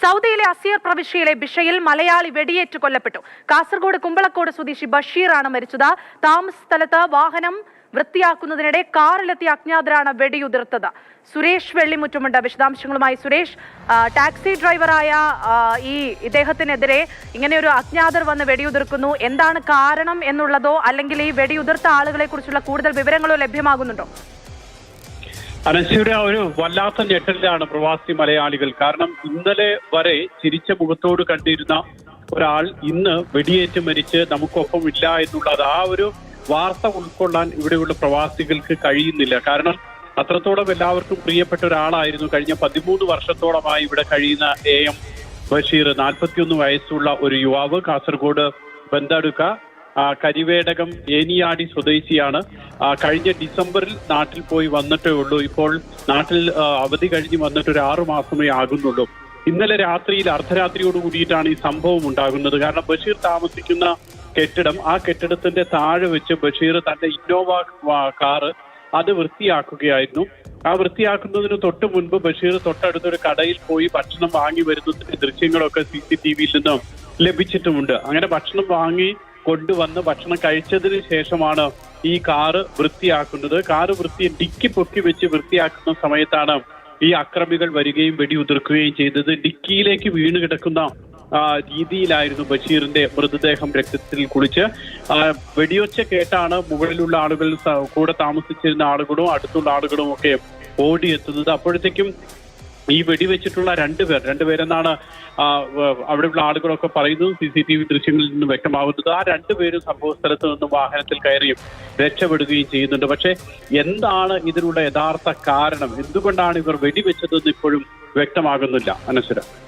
സൗദിയിലെ അസിയർ പ്രവിശ്യയിലെ ബിഷയിൽ മലയാളി വെടിയേറ്റ് കൊല്ലപ്പെട്ടു. കാസർഗോഡ് കുമ്പളക്കോട് സ്വദേശി ബഷീറാണ് മരിച്ചത്. താമസ സ്ഥലത്ത് വാഹനം വൃത്തിയാക്കുന്നതിനിടെ കാറിലെത്തിയ അജ്ഞാതരാണ് വെടിയുതിർത്തത്. സുരേഷ് വെള്ളിമുറ്റുമുണ്ട് വിശദാംശങ്ങളുമായി. സുരേഷ്, ടാക്സി ഡ്രൈവറായ ഇദ്ദേഹത്തിനെതിരെ ഇങ്ങനെയൊരു അജ്ഞാതർ വന്ന് വെടിയുതിർക്കുന്നു. എന്താണ് കാരണം എന്നുള്ളതോ അല്ലെങ്കിൽ ഈ വെടിയുതിർത്ത ആളുകളെ കുറിച്ചുള്ള കൂടുതൽ വിവരങ്ങളോ ലഭ്യമാകുന്നുണ്ടോ? അനശ്വര, ഒരു വല്ലാത്ത ഞെട്ടലിലാണ് പ്രവാസി മലയാളികൾ. കാരണം ഇന്നലെ വരെ ചിരിച്ച മുഖത്തോട് കണ്ടിരുന്ന ഒരാൾ ഇന്ന് വെടിയേറ്റ് മരിച്ച് നമുക്കൊപ്പം ഇല്ല എന്നുള്ളത്, ആ ഒരു വാർത്ത ഉൾക്കൊള്ളാൻ ഇവിടെയുള്ള പ്രവാസികൾക്ക് കഴിയുന്നില്ല. കാരണം അത്രത്തോളം എല്ലാവർക്കും പ്രിയപ്പെട്ട ഒരാളായിരുന്നു. കഴിഞ്ഞ 13 വർഷത്തോളമായി ഇവിടെ കഴിയുന്ന AM ബഷീർ. 41 വയസ്സുള്ള ഒരു യുവാവ്, കാസർഗോഡ് ബന്ദടുക്ക കരിവേടകം ഏനിയാടി സ്വദേശിയാണ്. കഴിഞ്ഞ ഡിസംബറിൽ നാട്ടിൽ പോയി വന്നിട്ടേ ഉള്ളൂ. ഇപ്പോൾ നാട്ടിൽ അവധി കഴിഞ്ഞ് വന്നിട്ട് ഒരു 6 മാസമേ ആകുന്നുള്ളൂ. ഇന്നലെ രാത്രിയിൽ അർദ്ധരാത്രിയോട് കൂടിയിട്ടാണ് ഈ സംഭവം ഉണ്ടാകുന്നത്. കാരണം ബഷീർ താമസിക്കുന്ന കെട്ടിടം, ആ കെട്ടിടത്തിന്റെ താഴെ വെച്ച് ബഷീർ തന്റെ ഇന്നോവ കാറ് അത് വൃത്തിയാക്കുകയായിരുന്നു. ആ വൃത്തിയാക്കുന്നതിന് തൊട്ട് മുൻപ് ബഷീർ തൊട്ടടുത്തൊരു കടയിൽ പോയി ഭക്ഷണം വാങ്ങി വരുന്നതിന്റെ ദൃശ്യങ്ങളൊക്കെ CCTVയിൽ നിന്നും ലഭിച്ചിട്ടുമുണ്ട്. അങ്ങനെ ഭക്ഷണം വാങ്ങി കൊണ്ടുവന്ന് ഭക്ഷണം കഴിച്ചതിന് ശേഷമാണ് ഈ കാറ് വൃത്തിയാക്കുന്നത്. കാറ് ഡിക്കി പൊക്കി വെച്ച് വൃത്തിയാക്കുന്ന സമയത്താണ് ഈ അക്രമികൾ വരികയും വെടിയുതിർക്കുകയും ചെയ്തത്. ഡിക്കിയിലേക്ക് വീണ് കിടക്കുന്ന രീതിയിലായിരുന്നു ബഷീറിന്റെ മൃതദേഹം രക്തത്തിൽ കുളിച്ച്. വെടിയൊച്ച കേട്ടാണ് മുകളിലുള്ള ആളുകൾ, കൂടെ താമസിച്ചിരുന്ന ആളുകളും അടുത്തുള്ള ആളുകളും ഒക്കെ ഓടിയെത്തുന്നത്. അപ്പോഴത്തേക്കും ഈ വെടിവെച്ചിട്ടുള്ള രണ്ടുപേരെന്നാണ് അവിടെയുള്ള ആളുകളൊക്കെ പറയുന്നത്. CCTV ദൃശ്യങ്ങളിൽ നിന്ന് വ്യക്തമാകുന്നത്. ആ രണ്ടുപേരും സംഭവ സ്ഥലത്ത് നിന്ന് വാഹനത്തിൽ കയറിയും രക്ഷപ്പെടുകയും ചെയ്യുന്നുണ്ട്. പക്ഷെ എന്താണ് ഇതിനുള്ള യഥാർത്ഥ കാരണം, എന്തുകൊണ്ടാണ് ഇവർ വെടിവെച്ചതെന്ന് ഇപ്പോഴും വ്യക്തമാകുന്നില്ല. അനശ്വര.